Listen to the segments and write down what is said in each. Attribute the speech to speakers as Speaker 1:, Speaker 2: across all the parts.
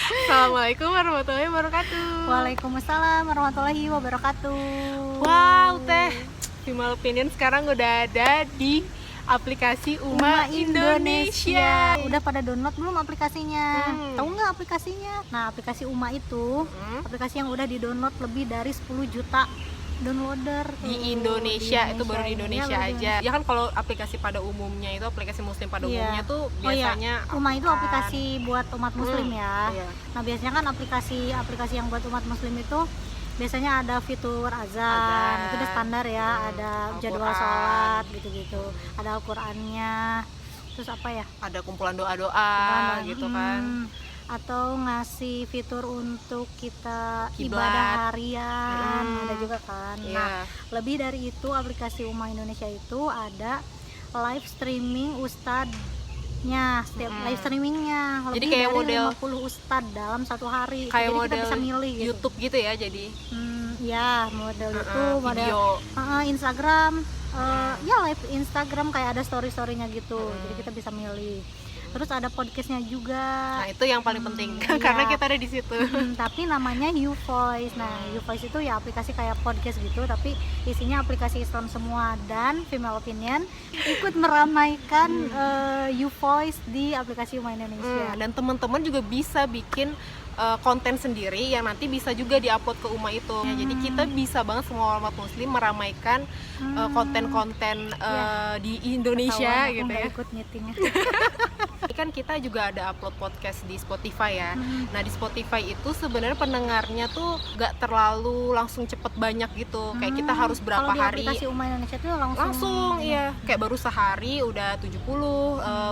Speaker 1: Assalamualaikum warahmatullahi wabarakatuh.
Speaker 2: Waalaikumsalam warahmatullahi wabarakatuh.
Speaker 1: Wow, Teh, Female Opinion sekarang udah ada di aplikasi Uma Indonesia.
Speaker 2: Udah pada download belum aplikasinya?
Speaker 1: Hmm.
Speaker 2: Tahu nggak aplikasinya? Nah, aplikasi Uma itu aplikasi yang udah di-download lebih dari 10 juta downloader
Speaker 1: Di Indonesia, itu baru di Indonesia
Speaker 2: Iya,
Speaker 1: aja. Ya kan kalau aplikasi pada umumnya itu aplikasi muslim pada
Speaker 2: Iya.
Speaker 1: umumnya tuh biasanya
Speaker 2: Uma itu aplikasi buat umat muslim ya.
Speaker 1: Iya.
Speaker 2: Nah, biasanya kan aplikasi yang buat umat muslim itu biasanya ada fitur azan,
Speaker 1: Azan.
Speaker 2: itu udah standar ya, ada jadwal
Speaker 1: Al-Quran.
Speaker 2: sholat gitu-gitu, ada Al-Qurannya, terus apa ya?
Speaker 1: Ada kumpulan doa-doa gitu kan.
Speaker 2: Atau ngasih fitur untuk kita
Speaker 1: Kiblat.
Speaker 2: ibadah harian, ada juga kan.
Speaker 1: Iya.
Speaker 2: Nah, lebih dari itu aplikasi Uma Indonesia itu ada live streaming ustadznya, setiap live streamingnya
Speaker 1: Jadi
Speaker 2: lebih
Speaker 1: kayak
Speaker 2: dari
Speaker 1: model
Speaker 2: 50 ustadz dalam satu hari.
Speaker 1: kayak
Speaker 2: Jadi kita
Speaker 1: model
Speaker 2: bisa milih gitu.
Speaker 1: YouTube gitu ya, jadi
Speaker 2: Ya model YouTube, model
Speaker 1: video.
Speaker 2: Instagram, ya live Instagram kayak ada story-storynya gitu. Jadi kita bisa milih. Terus ada podcastnya juga.
Speaker 1: Nah, itu yang paling penting
Speaker 2: Iya.
Speaker 1: karena kita ada di situ.
Speaker 2: Tapi namanya YouVoice. Nah, YouVoice itu ya aplikasi kayak podcast gitu, tapi isinya aplikasi Islam semua. Dan Female Opinion ikut meramaikan YouVoice di aplikasi Uma Indonesia.
Speaker 1: Dan teman-teman juga bisa bikin konten sendiri yang nanti bisa juga diupload ke Uma itu. Ya, jadi kita bisa banget semua umat muslim meramaikan konten-konten di Indonesia
Speaker 2: Ketahuan aku
Speaker 1: gitu
Speaker 2: nggak
Speaker 1: ya.
Speaker 2: ikut nyetingnya.
Speaker 1: Ini kan kita juga ada upload podcast di Spotify ya. Nah, di Spotify itu sebenarnya pendengarnya tuh gak terlalu langsung cepet banyak gitu. Kayak kita harus berapa
Speaker 2: Kalau di
Speaker 1: hari
Speaker 2: aplikasi Uma Indonesia itu
Speaker 1: langsung iya, kayak baru sehari udah 70,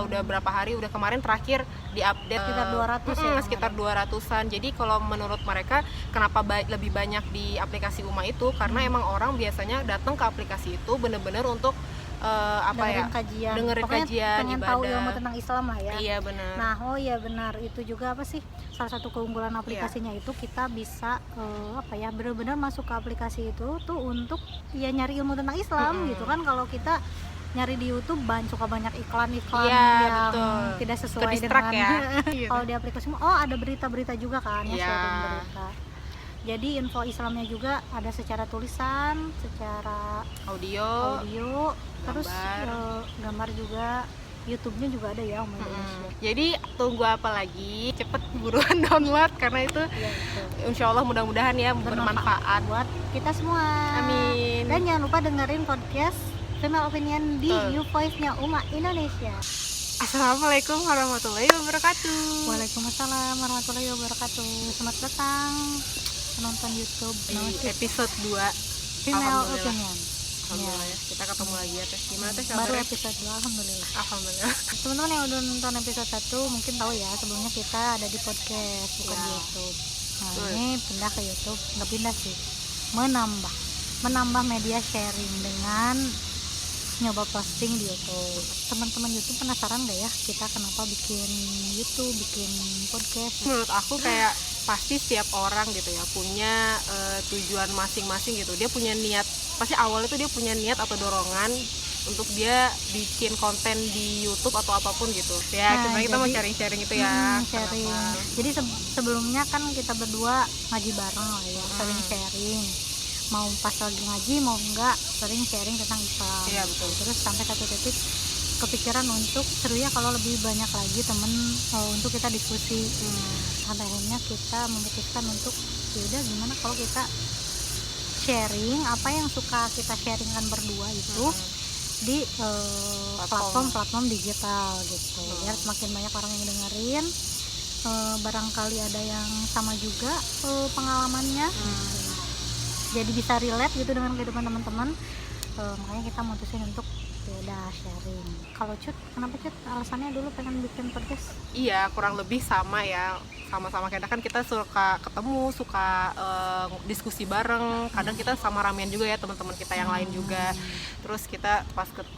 Speaker 1: udah berapa hari, udah kemarin terakhir diupdate
Speaker 2: Sekitar 200 ya
Speaker 1: sekitar 200-an. Jadi kalau menurut mereka kenapa lebih banyak di aplikasi Uma itu karena emang orang biasanya datang ke aplikasi itu bener-bener untuk
Speaker 2: dengerin kajian.
Speaker 1: dengerin
Speaker 2: Pokoknya
Speaker 1: kajian
Speaker 2: pengen tahu
Speaker 1: ibadah.
Speaker 2: ilmu tentang Islam lah ya.
Speaker 1: Iya benar.
Speaker 2: Nah, iya benar, itu juga apa sih salah satu keunggulan aplikasinya itu kita bisa benar-benar masuk ke aplikasi itu tuh untuk ya nyari ilmu tentang Islam gitu kan. Kalau kita nyari di YouTube suka banyak iklan-iklan
Speaker 1: Iya,
Speaker 2: yang
Speaker 1: betul.
Speaker 2: tidak sesuai
Speaker 1: Ke-distract
Speaker 2: dengan
Speaker 1: ya.
Speaker 2: kalau di aplikasi ada berita-berita juga kan ya,
Speaker 1: Iya.
Speaker 2: sharing berita. Jadi info Islamnya juga ada secara tulisan, secara
Speaker 1: audio,
Speaker 2: terus gambar juga. YouTube-nya juga ada ya Uma Indonesia.
Speaker 1: Jadi tunggu apa lagi, cepet buruan download karena itu
Speaker 2: Iya, betul.
Speaker 1: insya Allah mudah-mudahan ya bermanfaat.
Speaker 2: buat kita semua.
Speaker 1: Amin.
Speaker 2: Dan jangan lupa dengerin podcast Female Opinion di
Speaker 1: Betul.
Speaker 2: YouVoice-nya Uma Indonesia.
Speaker 1: Assalamualaikum warahmatullahi wabarakatuh.
Speaker 2: Waalaikumsalam warahmatullahi wabarakatuh. Selamat datang penonton YouTube
Speaker 1: Di episode 2
Speaker 2: Female
Speaker 1: Alhamdulillah.
Speaker 2: Opinion.
Speaker 1: Alhamdulillah ya, kita ketemu lagi ya Teh. Gimana Teh
Speaker 2: Baru
Speaker 1: kabarnya?
Speaker 2: episode 2, alhamdulillah.
Speaker 1: Alhamdulillah.
Speaker 2: Teman-teman yang udah nonton episode 1 mungkin tahu ya, sebelumnya kita ada di podcast, bukan di
Speaker 1: Ya.
Speaker 2: YouTube. Nah,
Speaker 1: Betul.
Speaker 2: ini pindah ke YouTube, nggak pindah sih, menambah media sharing dengan nyoba posting di YouTube. Teman-teman YouTube penasaran nggak ya kita kenapa bikin YouTube, bikin podcast?
Speaker 1: Menurut aku kayak pasti setiap orang gitu ya punya tujuan masing-masing gitu. Dia punya niat, pasti awalnya tuh dia punya niat atau dorongan untuk dia bikin konten di YouTube atau apapun gitu. Ya,
Speaker 2: Nah,
Speaker 1: sebenarnya kita mau
Speaker 2: jadi-
Speaker 1: sharing-sharing itu ya.
Speaker 2: Sharing.
Speaker 1: Kenapa?
Speaker 2: Jadi sebelumnya kan kita berdua ngaji bareng lah ya, sering sharing. Mau pas lagi ngaji mau enggak sering sharing tentang Islam.
Speaker 1: Iya, betul.
Speaker 2: Terus sampai satu titik kepikiran untuk seru ya kalau lebih banyak lagi temen untuk kita diskusi. Sampai akhirnya kita memutuskan untuk yaudah gimana kalau kita sharing apa yang suka kita sharingkan berdua itu di platform digital gitu. Biar semakin banyak orang yang dengerin, barangkali ada yang sama juga pengalamannya. Jadi bisa relate gitu dengan kehidupan teman-teman. Makanya kita mutusin untuk udah sharing. Kalau Cut, kenapa Cut? Alasannya dulu pengen bikin podcast?
Speaker 1: Iya, kurang lebih sama ya, sama-sama kayak kan kita suka ketemu, suka diskusi bareng. Kadang kita sama ramean juga ya teman-teman kita yang lain juga. Terus kita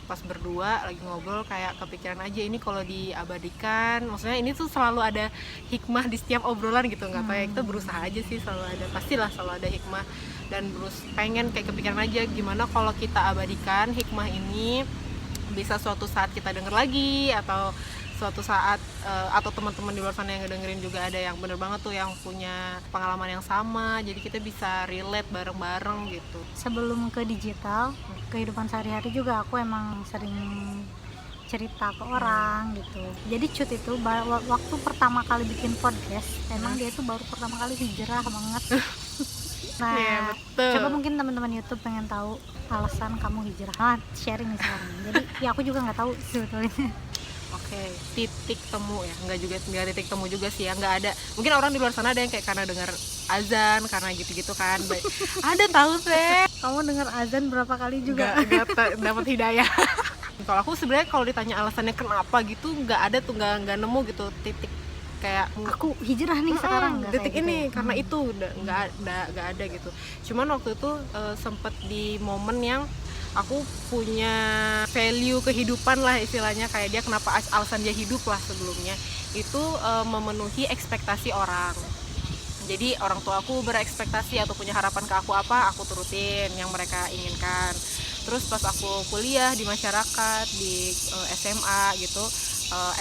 Speaker 1: pas berdua lagi ngobrol kayak kepikiran aja ini kalau diabadikan, maksudnya ini tuh selalu ada hikmah di setiap obrolan gitu, nggak tahu ya, kita berusaha aja sih, selalu ada, pastilah selalu ada hikmah. Dan pengen kayak kepikiran aja gimana kalau kita abadikan hikmah ini bisa suatu saat kita denger lagi atau suatu saat atau teman-teman di luar sana yang ngedengerin juga ada yang bener banget tuh yang punya pengalaman yang sama, jadi kita bisa relate bareng-bareng gitu.
Speaker 2: Sebelum ke digital, kehidupan sehari-hari juga aku emang sering cerita ke orang gitu. Jadi Cut itu waktu pertama kali bikin podcast, emang dia itu baru pertama kali hijrah banget. Nah,
Speaker 1: Iya, betul.
Speaker 2: coba mungkin teman-teman YouTube pengen tahu alasan kamu hijrah. Sharing nih sekarang. Jadi ya aku juga nggak tahu sebetulnya.
Speaker 1: Oke, titik temu ya, nggak titik temu juga sih ya, nggak ada. Mungkin orang di luar sana ada yang kayak karena dengar azan, karena gitu-gitu kan. Ada tahu teh.
Speaker 2: Kamu dengar azan berapa kali juga?
Speaker 1: Nggak dapat hidayah. Kalau aku sebenarnya kalau ditanya alasannya kenapa gitu, nggak ada tuh, nggak nemu gitu titik kayak
Speaker 2: Aku hijrah nih sekarang. Nggak
Speaker 1: detik
Speaker 2: kayak gitu
Speaker 1: ini
Speaker 2: ya?
Speaker 1: karena itu nggak ada gitu. Cuman waktu itu sempet di momen yang aku punya value kehidupan lah istilahnya, kayak dia kenapa alasan dia hidup lah sebelumnya itu memenuhi ekspektasi orang. Jadi orang tua aku berekspektasi atau punya harapan ke aku apa, aku turutin yang mereka inginkan. Terus pas aku kuliah di masyarakat, di SMA gitu,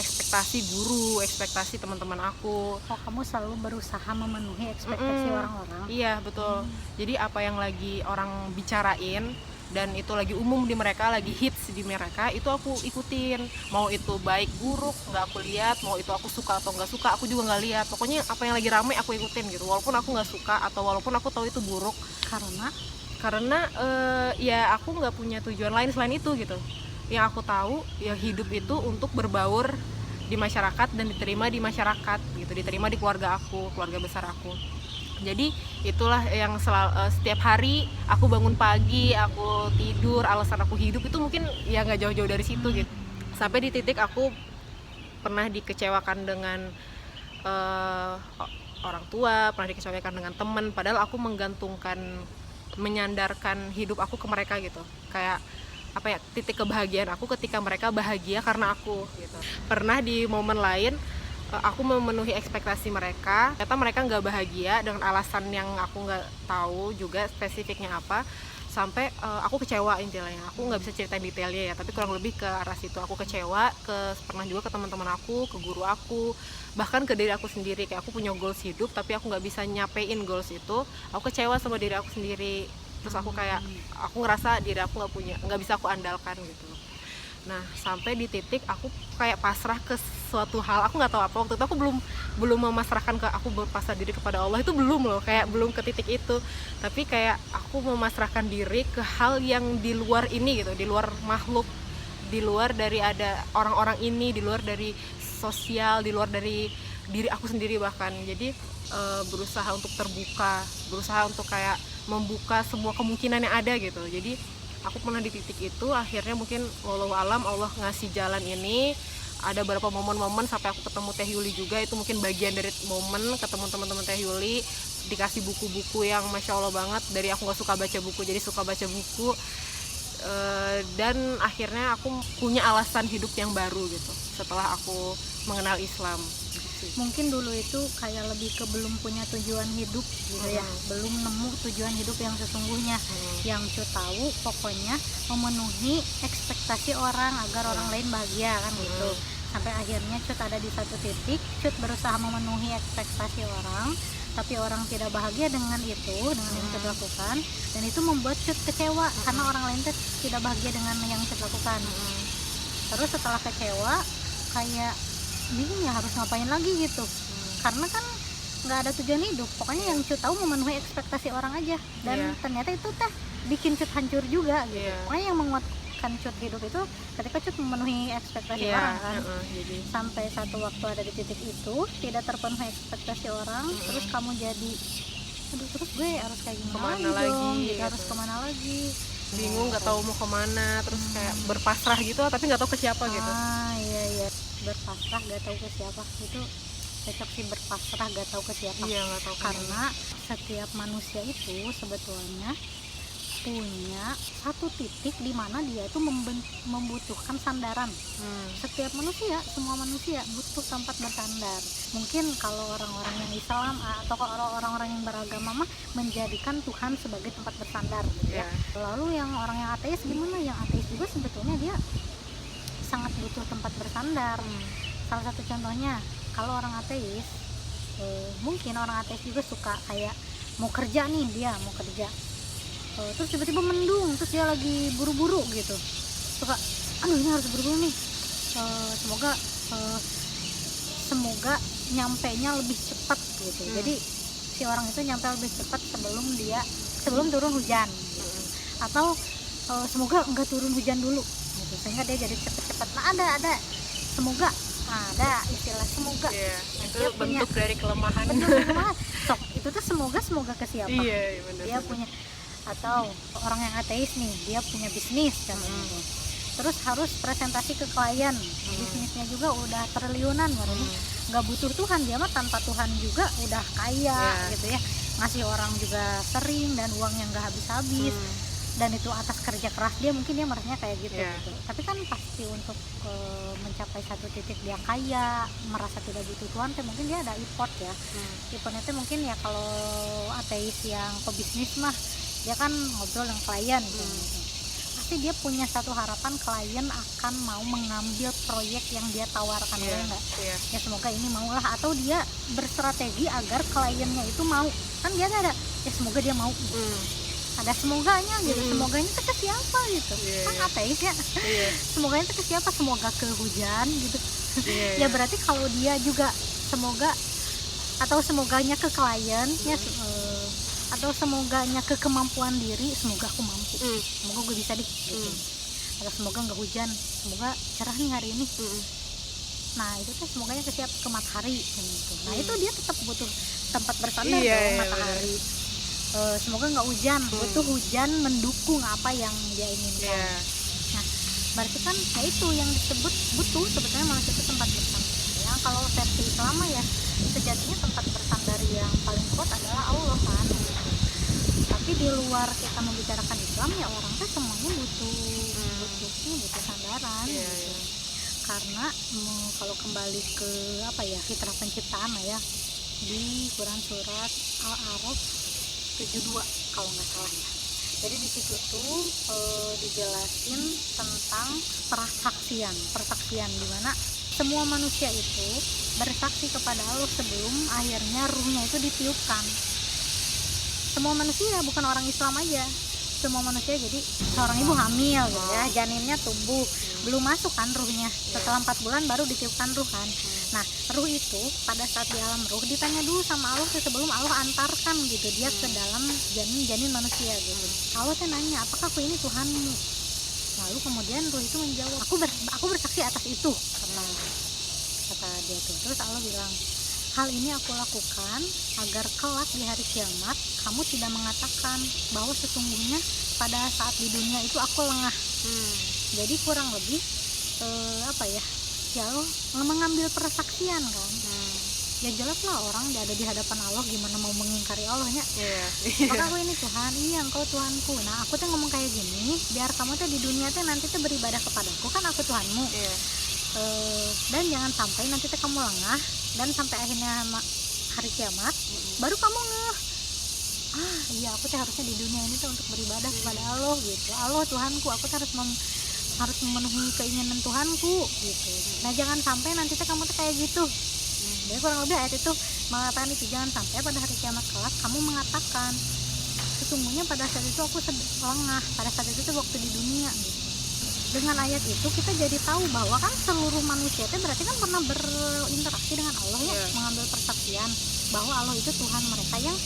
Speaker 1: ekspektasi guru, ekspektasi teman-teman aku.
Speaker 2: Oh, kamu selalu berusaha memenuhi ekspektasi orang-orang.
Speaker 1: Iya betul. Jadi apa yang lagi orang bicarain dan itu lagi umum di mereka, lagi hits di mereka, itu aku ikutin. Mau itu baik buruk nggak aku lihat, mau itu aku suka atau nggak suka aku juga nggak lihat. Pokoknya apa yang lagi rame aku ikutin gitu, walaupun aku nggak suka atau walaupun aku tahu itu buruk. Karena ya aku nggak punya tujuan lain selain itu gitu. Yang aku tahu ya hidup itu untuk berbaur di masyarakat dan diterima di masyarakat gitu, diterima di keluarga aku, keluarga besar aku. Jadi itulah yang setiap hari aku bangun pagi, aku tidur, alasan aku hidup itu mungkin ya nggak jauh-jauh dari situ gitu. Sampai di titik aku pernah dikecewakan dengan orang tua, pernah dikecewakan dengan teman, padahal aku menyandarkan hidup aku ke mereka gitu. Kayak apa ya, titik kebahagiaan aku ketika mereka bahagia karena aku gitu. Pernah di momen lain aku memenuhi ekspektasi mereka, ternyata mereka nggak bahagia dengan alasan yang aku nggak tahu juga spesifiknya apa, sampai aku kecewa intinya. Aku nggak bisa ceritain detailnya ya, tapi kurang lebih ke arah situ. Aku kecewa, pernah juga ke teman-teman aku, ke guru aku, bahkan ke diri aku sendiri. Kayak aku punya goals hidup tapi aku nggak bisa nyapein goals itu, aku kecewa sama diri aku sendiri. Terus aku ngerasa diri aku nggak bisa aku andalkan gitu. Nah sampai di titik aku kayak pasrah ke suatu hal, aku nggak tahu apa. Waktu itu aku belum memasrahkan ke aku berpasrah diri kepada Allah, itu belum loh, kayak belum ke titik itu. Tapi kayak aku memasrahkan diri ke hal yang di luar ini gitu, di luar makhluk, di luar dari ada orang-orang ini, di luar dari sosial, di luar dari diri aku sendiri bahkan. Jadi berusaha untuk terbuka, berusaha untuk kayak membuka semua kemungkinan yang ada gitu. Jadi aku pernah di titik itu, akhirnya mungkin wallahu alam Allah ngasih jalan ini. Ada beberapa momen-momen sampai aku ketemu Teh Yuli juga, itu mungkin bagian dari momen ketemu teman-teman Teh Yuli, dikasih buku-buku yang masya Allah banget. Dari aku nggak suka baca buku jadi suka baca buku, dan akhirnya aku punya alasan hidup yang baru gitu setelah aku mengenal Islam.
Speaker 2: Mungkin dulu itu kayak lebih ke belum punya tujuan hidup gitu ya, belum nemu tujuan hidup yang sesungguhnya. Yang Cut tahu pokoknya memenuhi ekspektasi orang agar orang lain bahagia kan gitu. Sampai akhirnya Cut ada di satu titik, Cut berusaha memenuhi ekspektasi orang, tapi orang tidak bahagia dengan itu, dengan yang Cut lakukan, dan itu membuat Cut kecewa karena orang lain tidak bahagia dengan yang Cut lakukan. Terus setelah kecewa kayak bingung ya harus ngapain lagi gitu, karena kan nggak ada tujuan hidup. Pokoknya yang Cut tahu memenuhi ekspektasi orang aja, dan ternyata itu bikin Cut hancur juga gitu. Pokoknya yang menguatkan Cut hidup itu ketika Cut memenuhi ekspektasi orang kan.
Speaker 1: Jadi
Speaker 2: sampai satu waktu ada di titik itu tidak terpenuhi ekspektasi orang, terus kamu jadi aduh, terus gue harus kayak gimana lagi gitu. Harus kemana lagi,
Speaker 1: bingung, nggak tahu mau kemana, terus kayak berpasrah gitu tapi nggak tahu ke siapa gitu.
Speaker 2: Iya, berpasrah gak tahu ke siapa itu cocok sih, berpasrah gak tahu ke siapa.
Speaker 1: Iya, nggak tahu
Speaker 2: karena setiap manusia itu sebetulnya punya satu titik di mana dia itu membutuhkan sandaran. Setiap manusia, semua manusia butuh tempat bersandar. Mungkin kalau orang-orang yang Islam atau orang-orang yang beragama mah menjadikan Tuhan sebagai tempat bersandar gitu ya. Lalu yang orang yang ateis gimana? Yang ateis juga sebetulnya dia sangat butuh tempat bersandar. salah satu contohnya kalau orang ateis, mungkin orang ateis juga suka kayak mau kerja nih, dia mau kerja, terus tiba-tiba mendung, terus dia lagi buru-buru gitu, suka aduh ini harus buru-buru nih, semoga nyampainya lebih cepat gitu. Jadi si orang itu nyampe lebih cepat sebelum turun hujan gitu. Atau semoga enggak turun hujan dulu gitu, sehingga dia jadi cepet-cepet. Nah ada semoga, ada istilah semoga.
Speaker 1: Itu bentuk dari kelemahan.
Speaker 2: Sok itu tuh semoga ke siapa?
Speaker 1: Bener,
Speaker 2: dia punya, atau orang yang ateis nih, dia punya bisnis kan gitu. Terus harus presentasi ke klien, bisnisnya juga udah triliunan baru nggak butuh Tuhan, dia mah tanpa Tuhan juga udah kaya gitu ya, ngasih orang juga sering dan uangnya nggak habis-habis. Dan itu atas kerja keras dia, mungkin dia merasanya kayak gitu, gitu. Tapi kan pasti untuk mencapai satu titik dia kaya, merasa tidak butuh Tuhan, mungkin dia ada effort ya. Effortnya itu mungkin ya, kalau ateis yang pebisnis mah dia kan ngobrol dengan klien gitu. Pasti dia punya satu harapan klien akan mau mengambil proyek yang dia tawarkan, ya semoga ini maulah, atau dia berstrategi agar kliennya itu mau, kan dia ada ya semoga dia mau, ada semoganya gitu. Semoganya itu ke siapa gitu, kan ateis ya. Semoganya itu ke siapa? Semoga ke hujan gitu. Ya berarti kalau dia juga semoga, atau semoganya ke klien ya, atau semoganya ke kemampuan diri, semoga aku mampu, semoga gue bisa gitu. Atau semoga nggak hujan, semoga cerah nih hari ini. Nah itu tuh semoganya ke siapa? Ke matahari gitu. Nah itu dia tetap butuh tempat bersandar dong, matahari. Semoga nggak hujan, butuh hujan mendukung apa yang dia inginkan. Nah berarti kan ya itu yang disebut butuh sebetulnya manusia itu tempat bersandar. Ya kalau versi Islam ya sejatinya tempat bersandar yang paling kuat adalah Allah kan. Tapi di luar kita membicarakan Islam ya, orang tuh semuanya butuh sandaran gitu. Karena kalau kembali ke fitrah penciptaan ya, di Quran surat Al-A'raf 72 kalau nggak salah ya. Jadi di situ tuh dijelasin tentang persaksian di mana semua manusia itu bersaksi kepada Allah sebelum akhirnya ruhnya itu ditiupkan. Semua manusia, bukan orang Islam aja, semua manusia. Jadi seorang ibu hamil gitu ya, janinnya tumbuh, belum masuk kan ruhnya, setelah 4 bulan baru ditiupkan ruh kan. Nah ruh itu pada saat di alam ruh ditanya dulu sama Allah sebelum Allah antarkan gitu dia ke dalam janin manusia gitu. Allah tuh nanya, apakah aku ini Tuhanmu? Lalu kemudian ruh itu menjawab, aku bersaksi atas itu, kata dia tuh. Terus Allah bilang, hal ini aku lakukan agar kelak di hari kiamat kamu tidak mengatakan bahwa sesungguhnya pada saat di dunia itu aku lengah. Jadi kurang lebih ya Allah mengambil persaksian kan. Ya jelas lah orang ada di hadapan Allah, gimana mau mengingkari Allahnya. Maka aku ini Tuhan, iya engkau Tuhanku. Nah aku tuh ngomong kayak gini biar kamu tuh di dunia tuh nanti tuh beribadah kepadaku, kan aku Tuhanmu. Dan jangan sampai nanti tuh kamu lengah dan sampai akhirnya hari kiamat baru kamu ngeh, iya aku tuh harusnya di dunia ini tuh untuk beribadah kepada Allah gitu. Allah Tuhanku, aku tuh harus memenuhi keinginan Tuhanku gitu. Nah jangan sampai nanti tuh kamu tuh kayak gitu. Jadi kurang lebih ayat itu mengatakan itu, jangan sampai pada hari kiamat kelak kamu mengatakan sesungguhnya pada saat itu aku lengah, pada saat itu tuh waktu di dunia gitu. Dengan ayat itu kita jadi tahu bahwa kan seluruh manusia itu berarti kan pernah berinteraksi dengan Allah ya, mengambil persaksian bahwa Allah itu Tuhan mereka yang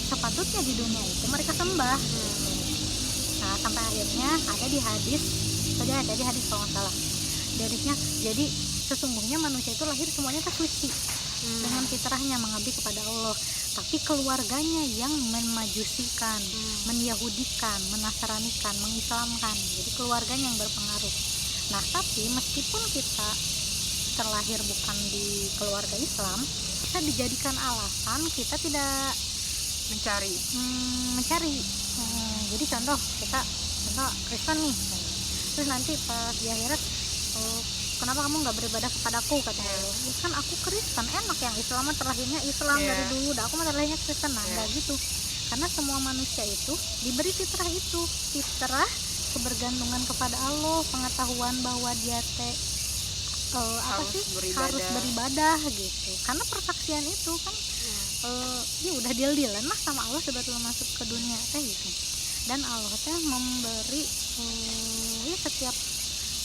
Speaker 2: sepatutnya di dunia itu mereka sembah. Nah sampai akhirnya ada di hadis kalau nggak salah, hadisnya jadi sesungguhnya manusia itu lahir semuanya suci dengan fitrahnya mengabdi kepada Allah, tapi keluarganya yang memajusikan, menyahudikan, menasranikan, mengislamkan. Jadi keluarganya yang berpengaruh. Nah tapi meskipun kita terlahir bukan di keluarga Islam, kita dijadikan alasan kita tidak mencari. Jadi contoh Kristen nih, terus nanti pas di akhirat, kenapa kamu nggak beribadah kepadaku, katanya. Ya kan aku Kristen, enak yang Islam terlahirnya Islam dari dulu, aku mah terlahirnya Kristen. Nah nggak gitu, karena semua manusia itu diberi fitrah itu, fitrah kebergantungan kepada Allah, pengetahuan bahwa dia apa sih, harus beribadah gitu, karena persaksian itu kan ya udah deal-dealan lah sama Allah sebetulnya masuk ke dunia teh gitu. Dan Allah teh memberi ya setiap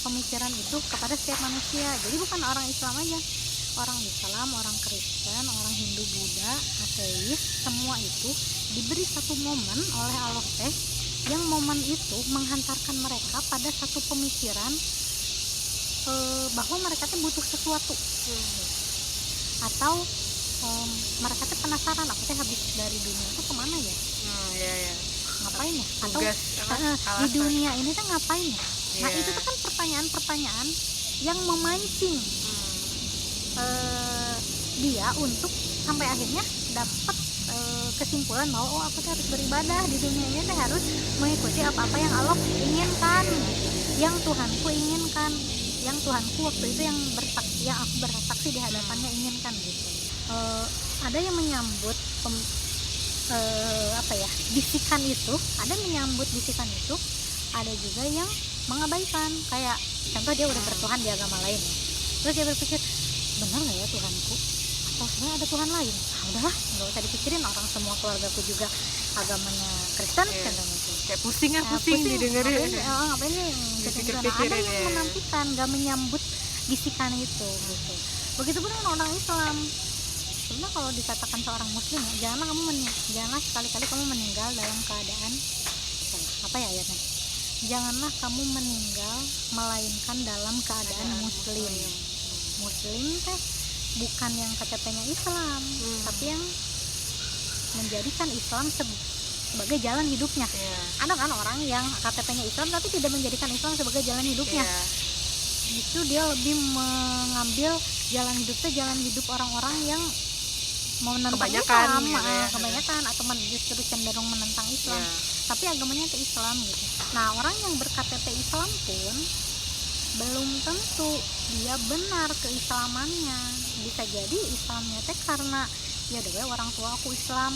Speaker 2: pemikiran itu kepada setiap manusia. Jadi bukan orang Islam aja, orang Islam, orang Kristen, orang Hindu, Buddha, ateis, semua itu diberi satu momen oleh Allah teh, yang momen itu menghantarkan mereka pada satu pemikiran bahwa mereka tuh butuh sesuatu, atau mereka tuh penasaran, aku teh habis dari dunia itu kemana ya, ngapain ya, atau di dunia ini tuh ngapain ya. Nah itu tuh kan pertanyaan-pertanyaan yang memancing dia untuk sampai akhirnya dapat kesimpulan bahwa oh aku tuh harus beribadah di dunia ini, tuh harus mengikuti apa-apa yang Allah inginkan, yang Tuhanku inginkan, yang Tuhanku waktu itu yang aku bersaksi di hadapannya inginkan gitu. Ada yang menyambut bisikan itu, ada yang menyambut bisikan itu, ada juga yang mengabaikan. Kayak contoh dia udah bertuhan di agama lain, terus dia berpikir benar nggak ya Tuhanku, atau sebenarnya ada Tuhan lain. Udahlah, nggak usah dipikirin, orang semua keluargaku juga agamanya Kristen, contohnya
Speaker 1: kayak pusing didengerin.
Speaker 2: Ngapain yang ada yang menantikan, nggak menyambut bisikan itu gitu. Begitupun dengan orang Islam. Sebenarnya kalau dikatakan seorang muslim ya, janganlah sekali-kali kamu meninggal dalam keadaan apa ya ayatnya, janganlah kamu meninggal melainkan dalam keadaan muslim. Muslim teh bukan yang KTP-nya Islam, tapi yang menjadikan Islam sebagai jalan hidupnya. Ada kan orang yang KTP-nya Islam tapi tidak menjadikan Islam sebagai jalan hidupnya. Itu dia lebih mengambil jalan hidup orang-orang yang menentang Islam, kebanyakan, atau justru cenderung menentang Islam, tapi agamanya itu Islam gitu. Nah orang yang ber-KTP Islam pun belum tentu dia benar keislamannya. Bisa jadi Islamnya teh karena ya udah orang tua aku Islam,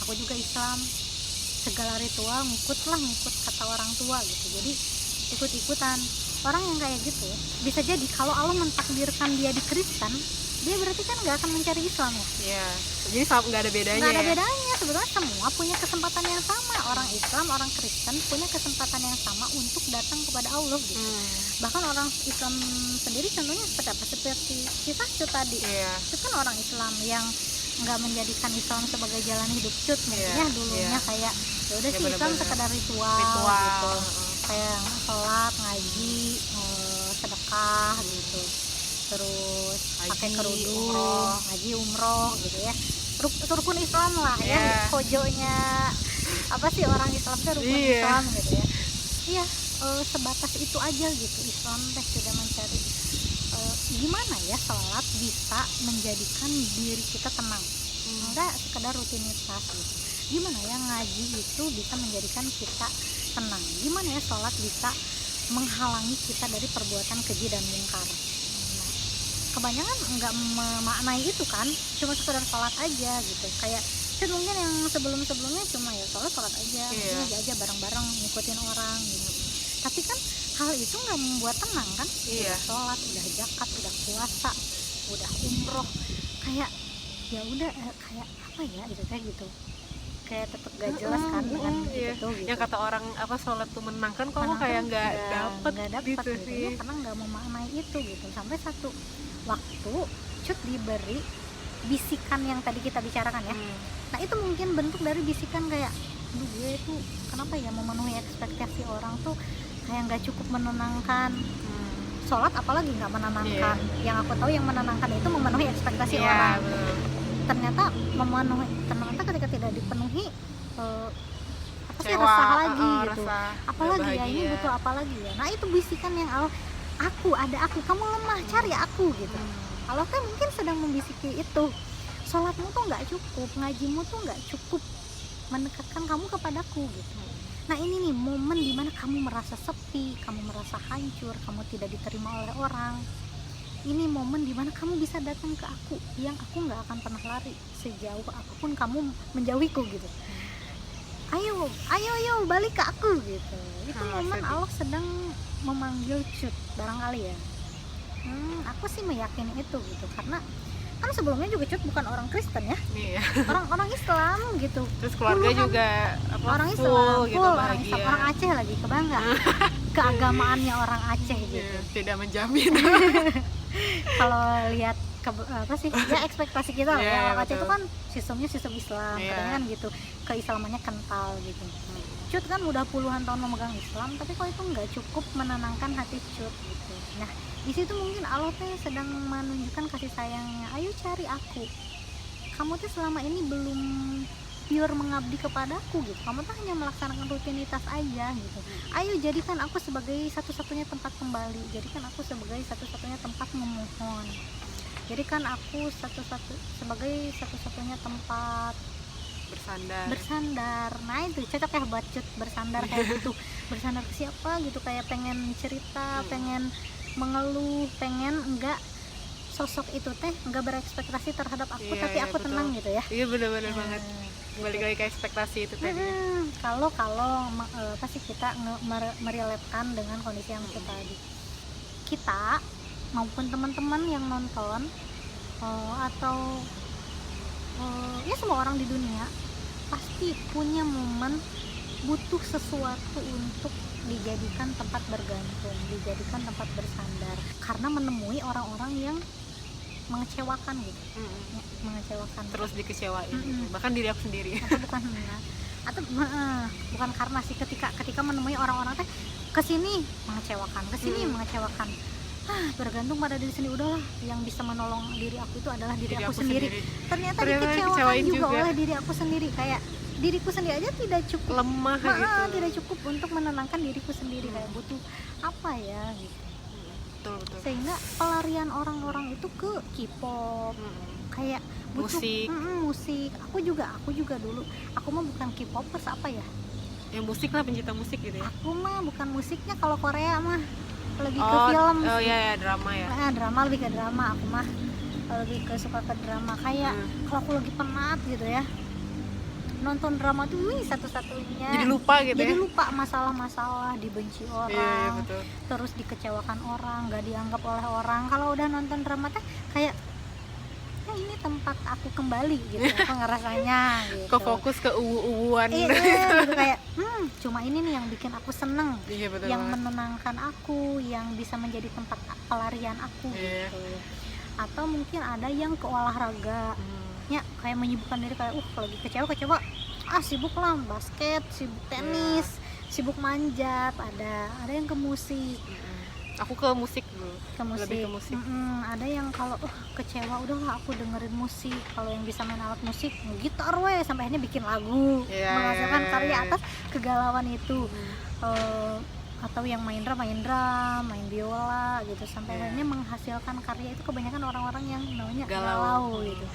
Speaker 2: aku juga Islam, segala ritual ngikut kata orang tua gitu, jadi ikut-ikutan. Orang yang kayak gitu bisa jadi kalau Allah mentakdirkan dia di Kristen, dia berarti kan nggak akan mencari Islam ya.
Speaker 1: Jadi nggak ada bedanya.
Speaker 2: Nggak ada bedanya, sebetulnya semua punya kesempatan yang sama. Orang Islam, orang Kristen punya kesempatan yang sama untuk datang kepada Allah gitu. Bahkan orang Islam sendiri contohnya seperti apa? Seperti kisah Cut tadi. Itu kan orang Islam yang nggak menjadikan Islam sebagai jalan hidup Cut. Maksudnya dulunya kayak ya udah sih Islam sekedar ritual gitu. Kayak sholat, ngaji, sedekah gitu, terus pakai kerudung, ngaji, umroh gitu ya, rukun Islam lah ya, pojoknya apa sih orang Islam itu rukun Islam gitu ya. Sebatas itu aja gitu. Islam teh tidak mencari gimana ya sholat bisa menjadikan diri kita tenang, enggak sekedar rutinitas gitu. Gimana ya ngaji itu bisa menjadikan kita tenang, gimana ya sholat bisa menghalangi kita dari perbuatan keji dan mungkar. Nah, kebanyakan enggak memaknai itu kan, cuma sekedar sholat aja gitu. Kayak mungkin yang sebelumnya cuma ya sholat aja, aja bareng-bareng ngikutin orang gitu. Tapi kan hal itu nggak membuat tenang kan. Udah sholat, udah zakat, udah puasa, udah umroh, kayak ya udah kayak apa ya itu kayak gitu, kayak tetap gak jelas kan dengan gitu.
Speaker 1: Yang kata orang apa sholat tuh menangkan, kok kayak nggak dapet
Speaker 2: gitu sih. Karena nggak memaknai itu gitu. Sampai satu waktu Cut diberi bisikan yang tadi kita bicarakan ya. Nah itu mungkin bentuk dari bisikan kayak, aduh gue itu kenapa ya memenuhi ekspektasi orang tuh kayak nggak cukup menenangkan. Sholat apalagi nggak menenangkan. Yang aku tahu yang menenangkan itu memenuhi ekspektasi orang. Ternyata ketika tidak dipenuhi apa sih, resah lagi gitu. Apalagi ya ini butuh apalagi ya. Nah itu bisikan yang Allah, ada aku, kamu lemah, cari aku gitu. Allah kan mungkin sedang membisiki itu. Sholatmu tuh nggak cukup, ngajimu tuh nggak cukup mendekatkan kamu kepadaku gitu. Nah ini nih momen dimana kamu merasa sepi, kamu merasa hancur, kamu tidak diterima oleh orang. Ini momen dimana kamu bisa datang ke aku, yang aku nggak akan pernah lari sejauh apapun kamu menjauhiku gitu. Ayo balik ke aku gitu. Itu momen Allah sedang memanggil Cut barangkali ya. Aku sih meyakini itu gitu, karena kan sebelumnya juga Cut bukan orang Kristen ya,
Speaker 1: Iya.
Speaker 2: orang Islam gitu.
Speaker 1: Terus keluarga
Speaker 2: Puluhan
Speaker 1: juga apa,
Speaker 2: orang
Speaker 1: full
Speaker 2: Islam,
Speaker 1: gitu,
Speaker 2: full orang
Speaker 1: bahagia.
Speaker 2: Islam, orang Aceh lagi, kebangga keagamaannya orang Aceh gitu.
Speaker 1: Iya, tidak menjamin.
Speaker 2: Kalau lihat apa sih ya ekspektasi kita lah
Speaker 1: Iya,
Speaker 2: ya, orang Aceh
Speaker 1: betul.
Speaker 2: itu kan sistemnya sistem Islam,
Speaker 1: Iya.
Speaker 2: katanya kan gitu, keislamannya kental gitu. Cut kan udah puluhan tahun memegang Islam, tapi kok itu nggak cukup menenangkan hati Cut gitu. Nah di situ mungkin Allah teh sedang menunjukkan kasih sayangnya, ayo cari aku, kamu tuh selama ini belum pure mengabdi kepadaku gitu, kamu tuh hanya melaksanakan rutinitas aja gitu, ayo jadikan aku sebagai satu-satunya tempat kembali, jadikan aku sebagai satu-satunya tempat memohon, jadikan aku sebagai satu-satunya tempat bersandar. Nah itu cocok ya buat Cut, bersandar kayak gitu, bersandar ke siapa gitu, kayak pengen cerita, pengen mengeluh, pengen enggak sosok itu teh enggak berekspektasi terhadap aku,
Speaker 1: Iya,
Speaker 2: tapi
Speaker 1: iya,
Speaker 2: aku
Speaker 1: betul.
Speaker 2: tenang gitu ya.
Speaker 1: Iya, benar-benar banget.
Speaker 2: Gitu.
Speaker 1: Balik lagi ke ekspektasi itu tadi.
Speaker 2: Kalau apa sih kita merelatekan dengan kondisi yang kita tadi, kita maupun teman-teman yang nonton atau ya semua orang di dunia pasti punya momen butuh sesuatu untuk dijadikan tempat bergantung, dijadikan tempat bersandar, karena menemui orang-orang yang mengecewakan gitu, mengecewakan
Speaker 1: Terus dikecewain gitu.
Speaker 2: Mm-mm.
Speaker 1: Bahkan diri aku sendiri.
Speaker 2: Bukan karena sih, ketika menemui orang-orang teh kesini mengecewakan, mengecewakan, bergantung pada diri sendiri, udahlah yang bisa menolong diri aku itu adalah diri aku sendiri. Ternyata dikecewakan
Speaker 1: dikecewain
Speaker 2: juga
Speaker 1: juga
Speaker 2: oleh diri aku sendiri, kayak diriku sendiri aja tidak cukup
Speaker 1: lemah gitu.
Speaker 2: tidak cukup untuk menenangkan diriku sendiri, kayak butuh apa ya gitu,
Speaker 1: Betul.
Speaker 2: sehingga pelarian orang-orang itu ke K-pop, kayak butuh
Speaker 1: Musik.
Speaker 2: musik. Aku juga dulu, aku mah bukan K-popers, apa ya,
Speaker 1: Yang musik lah, pencinta musik gitu ya.
Speaker 2: aku mah bukan musiknya, kalau Korea mah lebih ke
Speaker 1: Oh,
Speaker 2: film
Speaker 1: oh
Speaker 2: sih.
Speaker 1: iya, drama ya.
Speaker 2: Drama, lebih ke drama, aku mah lebih ke suka ke drama, kayak kalau aku lagi penat gitu ya, nonton drama tuh satu-satunya
Speaker 1: Jadi lupa gitu
Speaker 2: jadi
Speaker 1: ya.
Speaker 2: lupa masalah-masalah, dibenci orang,
Speaker 1: Iya, betul.
Speaker 2: terus dikecewakan orang, nggak dianggap oleh orang. Kalau udah nonton drama teh kayak ya ini tempat aku kembali gitu, aku ngerasanya gitu.
Speaker 1: Kefokus ke uwu-uwuan.
Speaker 2: Iya gitu, kayak cuma ini nih yang bikin aku seneng,
Speaker 1: Iya, betul
Speaker 2: yang
Speaker 1: banget.
Speaker 2: menenangkan aku, yang bisa menjadi tempat pelarian aku
Speaker 1: Iya.
Speaker 2: gitu. Atau mungkin ada yang ke olahraga ya, kayak menyibukkan diri, kayak lagi kecewa sibuk lah basket, sibuk tenis, sibuk manjat. Ada yang ke musik,
Speaker 1: Aku ke musik dulu. Lebih ke musik.
Speaker 2: Ada yang kalau kecewa udahlah aku dengerin musik, kalau yang bisa main alat musik gitar sampai akhirnya bikin lagu, menghasilkan karya atas kegalauan itu. Atau yang main drum, main biola gitu, sampai akhirnya menghasilkan karya. Itu kebanyakan orang-orang yang namanya galau gitu,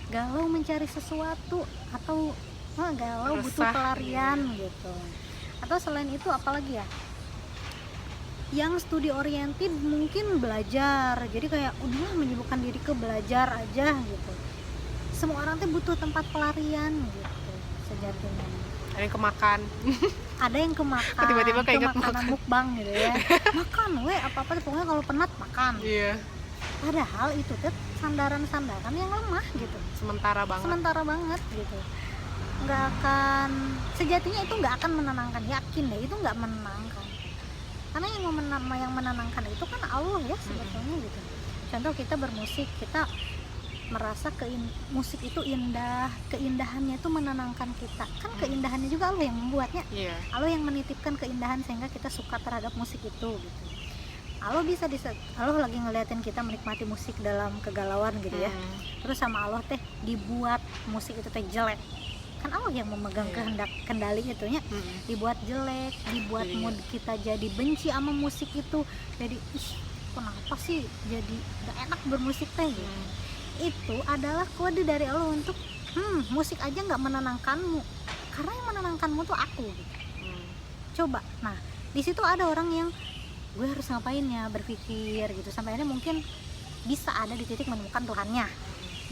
Speaker 2: galau mencari sesuatu, atau galau butuh pelarian gitu. Atau selain itu apalagi ya, yang studi oriented mungkin belajar, jadi kayak udahlah menyibukkan diri ke belajar aja gitu. Semua orang tuh butuh tempat pelarian gitu sejatinya.
Speaker 1: Ada yang kemakan.
Speaker 2: Ada yang kemakan,
Speaker 1: Tiba-tiba keinget
Speaker 2: makanan mukbang gitu ya. Makan apa-apa pokoknya, kalau penat makan.
Speaker 1: Iya.
Speaker 2: Padahal itu tuh sandaran-sandaran yang lemah gitu,
Speaker 1: Sementara banget
Speaker 2: gitu. Nggak akan, sejatinya itu nggak akan menenangkan, yakin deh itu nggak menenangkan. Karena yang menenangkan itu kan Allah ya sebetulnya gitu. Contoh kita bermusik, kita merasa musik itu indah, keindahannya itu menenangkan kita, kan keindahannya juga Allah yang membuatnya. Allah yang menitipkan keindahan sehingga kita suka terhadap musik itu gitu. Allah lagi ngeliatin kita menikmati musik dalam kegalauan gitu ya, terus sama Allah teh dibuat musik itu teh jelek, kan Allah yang memegang kehendak kendali itunya. Dibuat jelek, dibuat mood kita jadi benci sama musik itu, jadi kenapa sih jadi gak enak bermusik teh gitu. Itu adalah kode dari Allah untuk musik aja nggak menenangkanmu, karena yang menenangkanmu tuh aku gitu. Coba, nah di situ ada orang yang gue harus ngapain ya, berpikir gitu, sampai akhirnya mungkin bisa ada di titik menemukan Tuhannya.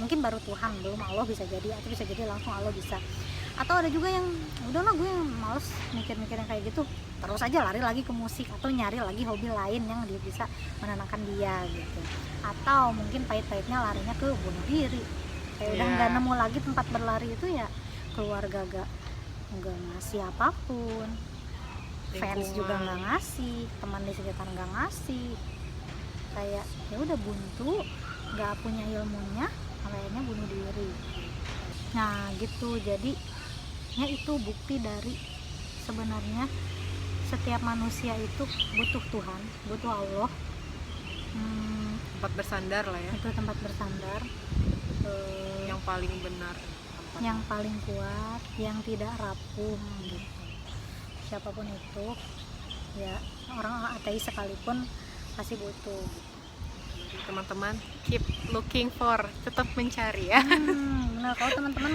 Speaker 2: Mungkin baru Tuhan, belum Allah bisa jadi, atau bisa jadi langsung Allah bisa. Atau ada juga yang udahlah gue males mikir-mikir yang kayak gitu, terus aja lari lagi ke musik atau nyari lagi hobi lain yang dia bisa menenangkan dia gitu. Atau mungkin pahit-pahitnya larinya ke bunuh diri, kayak udah nggak nemu lagi tempat berlari itu ya keluarga nggak ngasih apapun, fans juga nggak ngasih, teman di sekitar nggak ngasih, kayak ya udah buntu, nggak punya ilmunya, akhirnya bunuh diri. Nah gitu, jadi ya itu bukti dari sebenarnya setiap manusia itu butuh Tuhan, butuh Allah,
Speaker 1: tempat bersandar lah ya,
Speaker 2: itu tempat bersandar
Speaker 1: yang paling benar,
Speaker 2: yang paling kuat, yang tidak rapuh gitu. Siapapun itu, ya orang ateis sekalipun pasti butuh gitu.
Speaker 1: Teman-teman keep looking for, tetap mencari ya.
Speaker 2: Benar, kalau teman-teman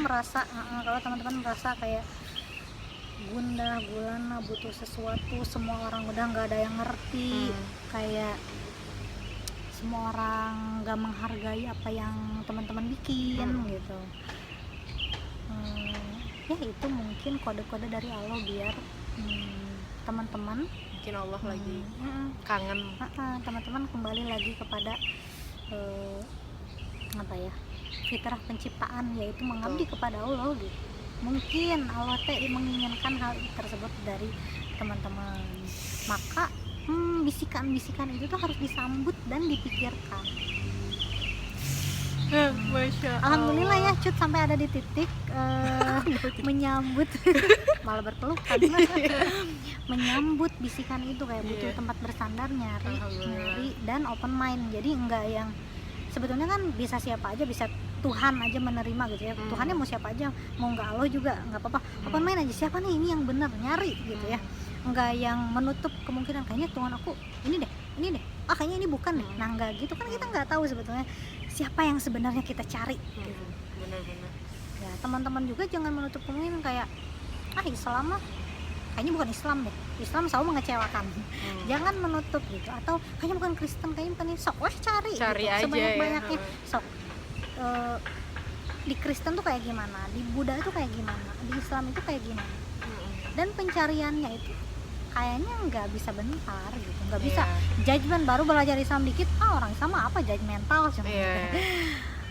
Speaker 2: merasa kayak gundah gulana butuh sesuatu, semua orang udah nggak ada yang ngerti, kayak semua orang nggak menghargai apa yang teman-teman bikin gitu, ya itu mungkin kode-kode dari Allah biar teman-teman
Speaker 1: mungkin Allah lagi kangen,
Speaker 2: teman-teman kembali lagi kepada fitrah penciptaan, yaitu mengabdi kepada Allah gitu. Mungkin Allah menginginkan hal tersebut dari teman-teman, maka bisikan-bisikan itu tuh harus disambut dan dipikirkan.
Speaker 1: Masya Allah.
Speaker 2: Alhamdulillah ya Cut, sampai ada di titik menyambut malah berpelukan menyambut bisikan itu, kayak butuh tempat bersandar, nyari dan open mind. Jadi enggak yang sebetulnya kan bisa siapa aja, bisa Tuhan aja menerima gitu ya, Tuhannya mau siapa aja, mau nggak Allah juga nggak apa-apa, open mind aja, siapa nih ini yang benar, nyari gitu ya, enggak yang menutup kemungkinan kayaknya Tuhan aku ini deh, kayaknya ini bukan deh. Nah nggak gitu kan, kita nggak tahu sebetulnya siapa yang sebenarnya kita cari gitu.
Speaker 1: Benar-benar
Speaker 2: Ya teman-teman juga jangan menutup kemungkinan kayak Islam lah, kayaknya bukan Islam deh, Islam selalu mengecewakan. Jangan menutup gitu, atau kayaknya bukan Kristen, kayaknya bukan ini, sok cari gitu,
Speaker 1: aja
Speaker 2: sebanyak-banyaknya
Speaker 1: ya.
Speaker 2: Sok di Kristen tuh kayak gimana, di Buddha itu kayak gimana, di Islam itu kayak gimana, dan pencariannya itu kayaknya nggak bisa bentar gitu, nggak bisa judgement baru belajar Islam dikit, orang Islam apa judgmental cuma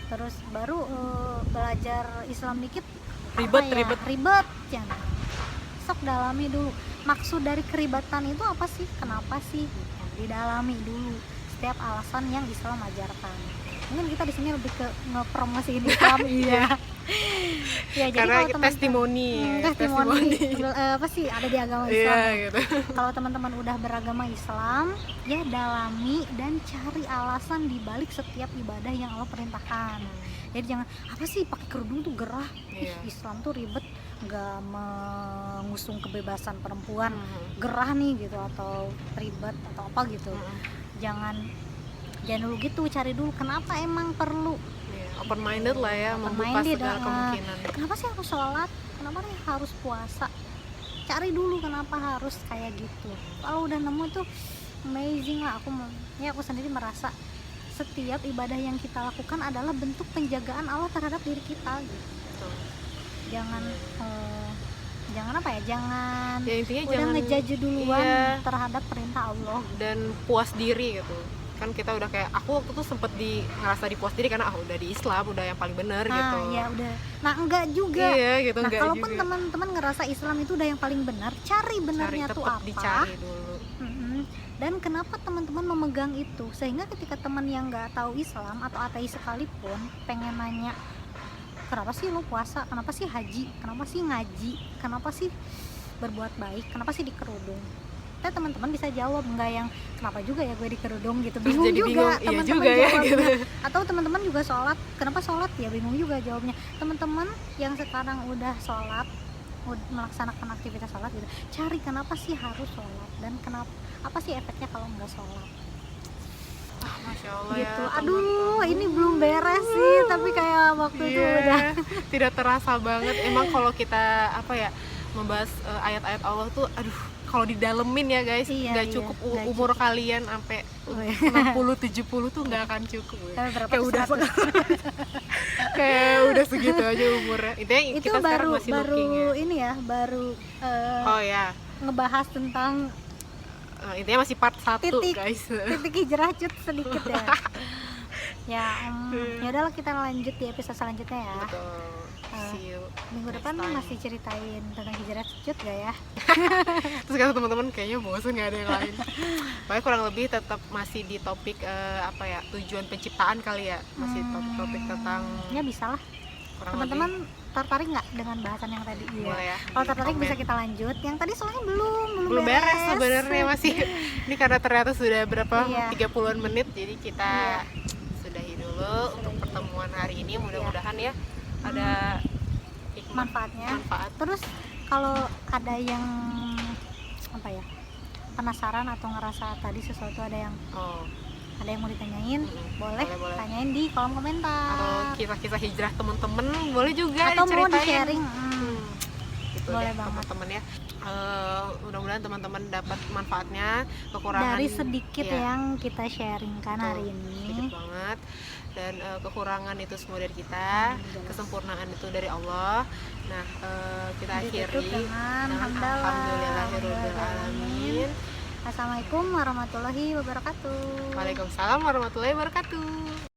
Speaker 2: terus baru belajar Islam dikit ribet jangan, sok dalami dulu maksud dari keribatan itu apa sih, kenapa sih, didalami dulu setiap alasan yang Islam ajarkan. Mungkin kita di sini lebih ke ngepromosiin Islam. Ya jadi
Speaker 1: karena
Speaker 2: kalau
Speaker 1: testimoni
Speaker 2: apa sih ada di agama Islam
Speaker 1: gitu.
Speaker 2: Kalau teman-teman udah beragama Islam, ya dalami dan cari alasan di balik setiap ibadah yang Allah perintahkan. Jadi jangan apa sih pakai kerudung tuh gerah, Islam tuh ribet, nggak mengusung kebebasan perempuan, gerah nih gitu, atau ribet atau apa gitu. Jangan dulu gitu, cari dulu kenapa emang perlu.
Speaker 1: Open minded lah ya, membuka segala kemungkinan.
Speaker 2: Kenapa sih harus sholat, kenapa nih harus puasa, cari dulu kenapa harus kayak gitu. Kalau udah nemu tuh amazing lah. Aku sendiri merasa setiap ibadah yang kita lakukan adalah bentuk penjagaan Allah terhadap diri kita gitu. Jangan jangan
Speaker 1: intinya
Speaker 2: udah
Speaker 1: jangan
Speaker 2: ngejudge duluan terhadap perintah Allah gitu.
Speaker 1: Dan puas diri gitu kan, kita udah kayak aku waktu tuh sempet ngerasa dipuas diri karena udah di Islam udah yang paling benar gitu.
Speaker 2: Ya udah. Nah enggak juga.
Speaker 1: Gitu.
Speaker 2: Nah
Speaker 1: enggak
Speaker 2: kalaupun
Speaker 1: juga.
Speaker 2: Teman-teman ngerasa Islam itu udah yang paling benar, cari benarnya tuh apa.
Speaker 1: Dicari dulu.
Speaker 2: Dan kenapa teman-teman memegang itu, sehingga ketika teman yang nggak tahu Islam atau ateis sekalipun pengen nanya, kenapa sih lo puasa, kenapa sih haji, kenapa sih ngaji, kenapa sih berbuat baik, kenapa sih dikerudung, teman-teman bisa jawab, nggak yang kenapa juga ya gue dikerudung gitu, bingung juga teman-teman jawabnya.
Speaker 1: Gitu.
Speaker 2: Atau teman-teman juga sholat, kenapa sholat ya, bingung juga jawabnya. Teman-teman yang sekarang udah sholat, melaksanakan aktivitas sholat gitu, cari kenapa sih harus sholat dan kenapa, apa sih efeknya kalau nggak sholat.
Speaker 1: Masya Allah
Speaker 2: gitu
Speaker 1: ya,
Speaker 2: aduh ini belum beres sih, tapi kayak waktu itu udah
Speaker 1: tidak terasa banget. Emang kalau kita membahas ayat-ayat Allah tuh kalau didalemin ya guys,
Speaker 2: Iya,
Speaker 1: nggak
Speaker 2: iya,
Speaker 1: cukup
Speaker 2: nggak
Speaker 1: umur kalian sampai
Speaker 2: Oh, iya.
Speaker 1: 60-70 tuh nggak akan cukup ya.
Speaker 2: Berapa
Speaker 1: Kayak
Speaker 2: tuh,
Speaker 1: udah
Speaker 2: 100?
Speaker 1: kayak udah segitu aja umurnya. Intinya
Speaker 2: Itu
Speaker 1: kita sekarang
Speaker 2: baru
Speaker 1: masih
Speaker 2: baru
Speaker 1: looking ya.
Speaker 2: ini ya, baru
Speaker 1: Oh ya,
Speaker 2: ngebahas tentang
Speaker 1: intinya masih part 1
Speaker 2: titik
Speaker 1: guys.
Speaker 2: titik hijrah cut sedikit ya. Ya, ya udahlah kita lanjut di episode selanjutnya ya.
Speaker 1: Betul. See you.
Speaker 2: Minggu
Speaker 1: next
Speaker 2: depan
Speaker 1: time.
Speaker 2: masih ceritain tentang hijrah cut gak ya?
Speaker 1: Terus kata teman-teman kayaknya bosan, nggak ada yang lain. Pokoknya kurang lebih tetap masih di topik apa ya, tujuan penciptaan kali ya, masih topik tentang
Speaker 2: Ya bisa lah.
Speaker 1: kurang
Speaker 2: Teman-teman tertarik nggak dengan bahasan yang tadi?
Speaker 1: lebih. Boleh ya.
Speaker 2: Kalau tertarik
Speaker 1: Komen.
Speaker 2: bisa kita lanjut. Yang tadi soalnya
Speaker 1: belum beres sebenarnya masih. Ini karena ternyata sudah berapa,
Speaker 2: Iya.
Speaker 1: 30-an menit, jadi kita
Speaker 2: Iya.
Speaker 1: sudahi dulu untuk pertemuan hari ini. Mudah-mudahan ya ada hikmah,
Speaker 2: Manfaatnya.
Speaker 1: manfaat.
Speaker 2: Terus kalau ada yang apa ya, penasaran atau ngerasa tadi sesuatu ada yang
Speaker 1: Oh,
Speaker 2: mau ditanyain, boleh
Speaker 1: boleh.
Speaker 2: tanyain di kolom
Speaker 1: Atau
Speaker 2: komentar.
Speaker 1: kisah-kisah hijrah temen-temen boleh juga
Speaker 2: Atau mau
Speaker 1: diceritain.
Speaker 2: di-sharing.
Speaker 1: Gitu
Speaker 2: Boleh
Speaker 1: deh,
Speaker 2: banget.
Speaker 1: teman-teman ya. Mudah-mudahan teman-teman dapat manfaatnya, kekurangan
Speaker 2: Dari sedikit
Speaker 1: ya,
Speaker 2: yang kita sharingkan
Speaker 1: betul,
Speaker 2: hari ini.
Speaker 1: sedikit banget. Dan kekurangan itu semua dari kita, kesempurnaan itu dari Allah. Nah, kita
Speaker 2: Ditutup
Speaker 1: akhiri
Speaker 2: dengan
Speaker 1: dengan alhamdulillahirabbil alamin.
Speaker 2: Assalamualaikum warahmatullahi wabarakatuh.
Speaker 1: Waalaikumsalam warahmatullahi wabarakatuh.